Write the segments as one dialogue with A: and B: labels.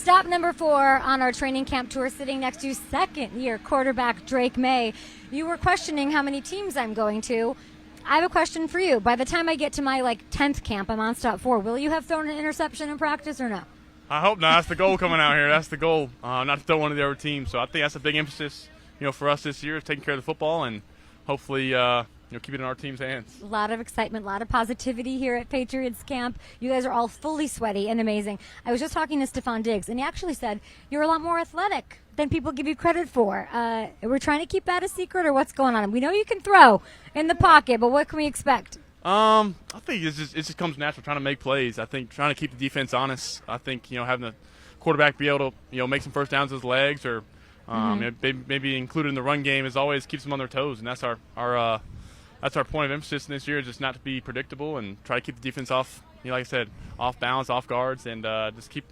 A: Stop number 4 on our training camp tour, sitting next to second-year quarterback Drake Maye. You were questioning how many teams I'm going to. I have a question for you. By the time I get to my 10th camp, I'm on stop 4. Will you have thrown an interception in practice or no?
B: I hope not. That's the goal coming out here. That's the goal, not to throw one of the other teams. So I think that's a big emphasis, for us this year, is taking care of the football and hopefully, keep it in our team's hands.
A: A lot of excitement, a lot of positivity here at Patriots camp. You guys are all fully sweaty and amazing. I was just talking to Stefon Diggs, and he actually said you're a lot more athletic than people give you credit for. We're trying to keep that a secret, or what's going on? We know you can throw in the pocket, but what can we expect?
B: I think it just comes natural, trying to make plays. I think trying to keep the defense honest. I think, having the quarterback be able to, make some first downs with his legs, or maybe included in the run game, is always keeps them on their toes, and that's our point of emphasis this year, is just not to be predictable and try to keep the defense off, like I said, off balance, off guards, and just keep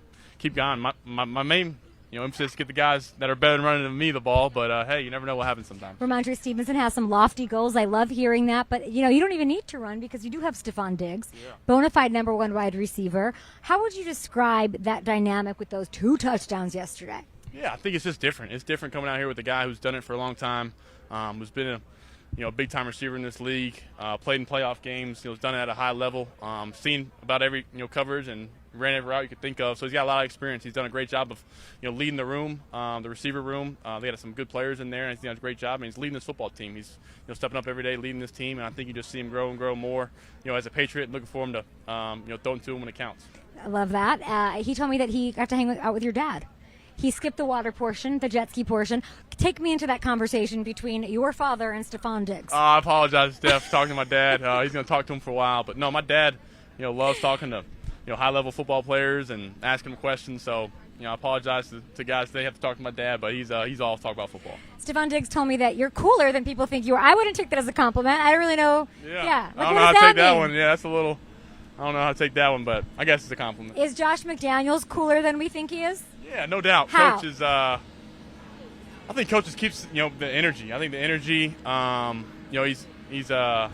B: going. My main emphasis to get the guys that are better than running than me the ball, but hey, you never know what happens sometimes.
A: Ramondre Stevenson has some lofty goals. I love hearing that, but you don't even need to run because you do have Stefon Diggs, bona fide number 1 wide receiver. How would you describe that dynamic with those 2 touchdowns yesterday?
B: Yeah, I think it's just different. It's different coming out here with a guy who's done it for a long time, who's been a big-time receiver in this league, played in playoff games, has done it at a high level, seen about every coverage and ran every route you could think of. So he's got a lot of experience. He's done a great job of leading the room, the receiver room. They got some good players in there, and he's done a great job. And he's leading this football team. He's stepping up every day, leading this team, and I think you just see him grow and grow more. As a Patriot, and looking for him to throw it to him when it counts.
A: I love that. He told me that he got to hang out with your dad. He skipped the water portion, the jet ski portion. Take me into that conversation between your father and Stefon Diggs.
B: I apologize, Steph, talking to my dad. He's going to talk to him for a while. But, no, my dad, loves talking to, high-level football players and asking them questions. So, I apologize to guys. They have to talk to my dad, but he's all talk about football.
A: Stefon Diggs told me that you're cooler than people think you are. I wouldn't take that as a compliment. I don't really know.
B: Yeah. I don't know how to take that one. Yeah, that's a little – I don't know how to take that one, but I guess it's a compliment.
A: Is Josh McDaniels cooler than we think he is?
B: Yeah, no doubt.
A: How?
B: Coach is. I think Coach just keeps the energy. I think the energy. He's a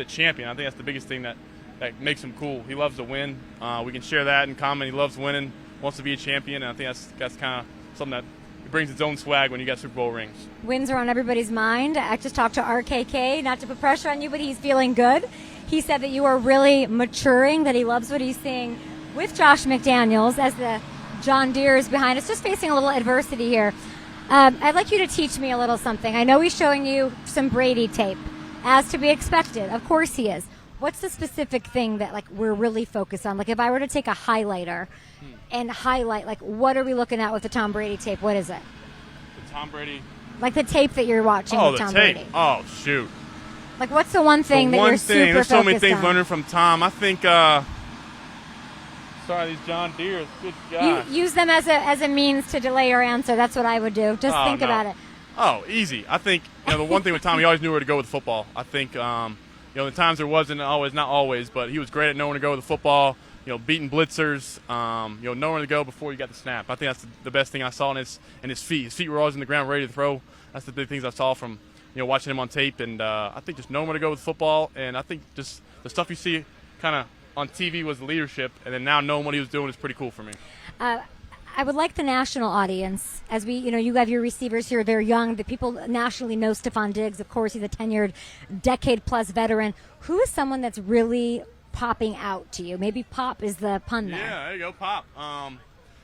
B: champion. I think that's the biggest thing that makes him cool. He loves to win. We can share that in common. He loves winning. Wants to be a champion. And I think that's kind of something that brings its own swag when you got Super Bowl rings.
A: Wins are on everybody's mind. I just talked to RKK, not to put pressure on you, but he's feeling good. He said that you are really maturing. That he loves what he's seeing with Josh McDaniels as the John Deere is behind us, just facing a little adversity here. I'd like you to teach me a little something. I know he's showing you some Brady tape, as to be expected. Of course he is. What's the specific thing that we're really focused on? If I were to take a highlighter and highlight, what are we looking at with the Tom Brady tape? What is it?
B: The Tom Brady?
A: The tape that you're watching with Tom
B: tape.
A: Brady.
B: Oh, shoot.
A: What's the one thing that you're super focused on?
B: There's so many things learning from Tom. I think sorry, these John Deere. Good God.
A: You use them as a means to delay your answer. That's what I would do. Just think about it.
B: Oh, easy. I think the one thing with Tom, he always knew where to go with the football. I think the times there wasn't always, not always, but he was great at knowing where to go with the football. Beating blitzers. Knowing where to go before you got the snap. I think that's the best thing I saw in his feet. His feet were always in the ground, ready to throw. That's the big things I saw from watching him on tape. And I think just knowing where to go with football. And I think just the stuff you see kind of on TV was leadership, and then now knowing what he was doing is pretty cool for me.
A: I would like the national audience, as you have your receivers here, they're young, the people nationally know Stefon Diggs. Of course, he's a tenured, decade-plus veteran. Who is someone that's really popping out to you? Maybe Pop is the pun there.
B: Yeah, there you go, Pop.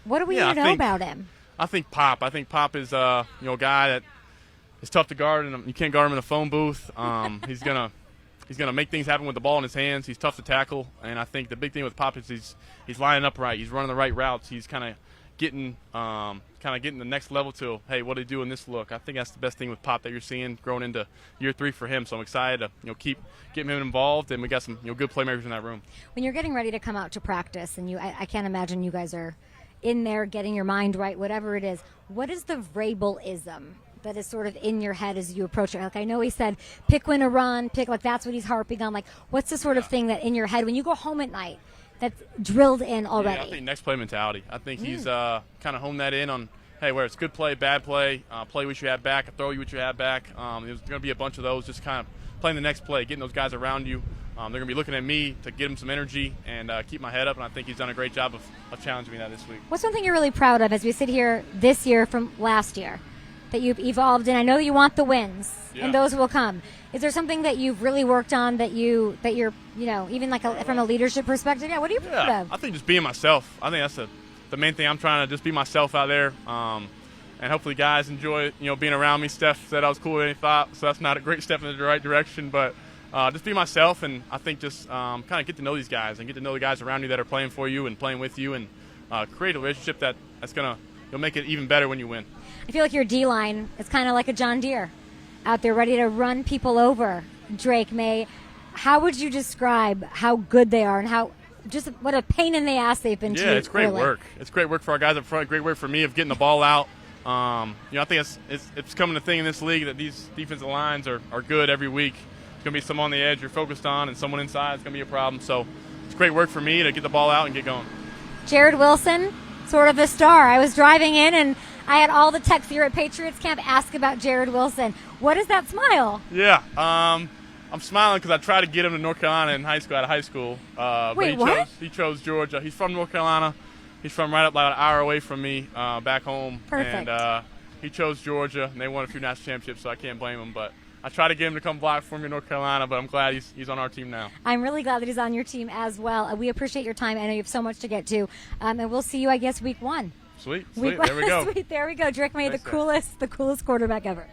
A: What do we need to know about him?
B: I think Pop is a guy that is tough to guard, and you can't guard him in a phone booth. He's gonna make things happen with the ball in his hands. He's tough to tackle, and I think the big thing with Pop is he's lining up right. He's running the right routes. He's kind of getting the next level to, hey, what do he do in this look? I think that's the best thing with Pop that you're seeing growing into year 3 for him. So I'm excited to keep getting him involved, and we got some good playmakers in that room. When
A: you're getting ready to come out to practice, and I can't imagine you guys are in there getting your mind right, whatever it is. What is the Vrabel-ism that is sort of in your head as you approach it? I know he said pick, win, or run, that's what he's harping on. What's the sort of thing that in your head when you go home at night that's drilled in already?
B: Yeah, I think next play mentality. I think he's kind of honed that in on, hey, where it's good play, bad play, play what you have back, throw you what you have back. There's going to be a bunch of those, just kind of playing the next play, getting those guys around you, they're going to be looking at me to get him some energy and keep my head up, and I think he's done a great job of challenging me that this week.
A: What's one thing you're really proud of as we sit here this year from last year that you've evolved in? I know you want the wins,
B: Yeah.
A: and those will come. Is there something that you've really worked on that you're, even like from a leadership perspective? Yeah, what are you proud of?
B: I think just being myself. I think that's the main thing. I'm trying to just be myself out there, and hopefully guys enjoy being around me. Steph said I was cooler than he thought, so that's not a great step in the right direction, but just be myself, and I think just kind of get to know these guys and get to know the guys around you that are playing for you and playing with you, and create a relationship that's going to make it even better when you win.
A: I feel like your D-line is kind of like a John Deere out there ready to run people over. Drake Maye, how would you describe how good they are and what a pain in the ass they've been to you?
B: Yeah, it's great
A: early.
B: work. It's great work for our guys up front. Great work for me of getting the ball out. I think it's becoming a thing in this league that these defensive lines are good every week. It's going to be someone on the edge you're focused on, and someone inside is going to be a problem. So it's great work for me to get the ball out and get going.
A: Jarrett Wilson, sort of a star. I was driving in and I had all the texts here at Patriots camp ask about Jarrett Wilson. What is that smile?
B: Yeah, I'm smiling because I tried to get him to North Carolina in high school,
A: Wait,
B: but
A: what?
B: he chose Georgia. He's from North Carolina. He's from right up like an hour away from me back home.
A: Perfect.
B: And he chose Georgia, and they won a few national championships, so I can't blame him. But I tried to get him to come block for me in North Carolina, but I'm glad he's on our team now.
A: I'm really glad that he's on your team as well. We appreciate your time. I know you have so much to get to. And we'll see you, I guess, week 1.
B: Sweet.
A: Week
B: There we go.
A: Sweet. There we go. Drake Maye, the coolest quarterback ever.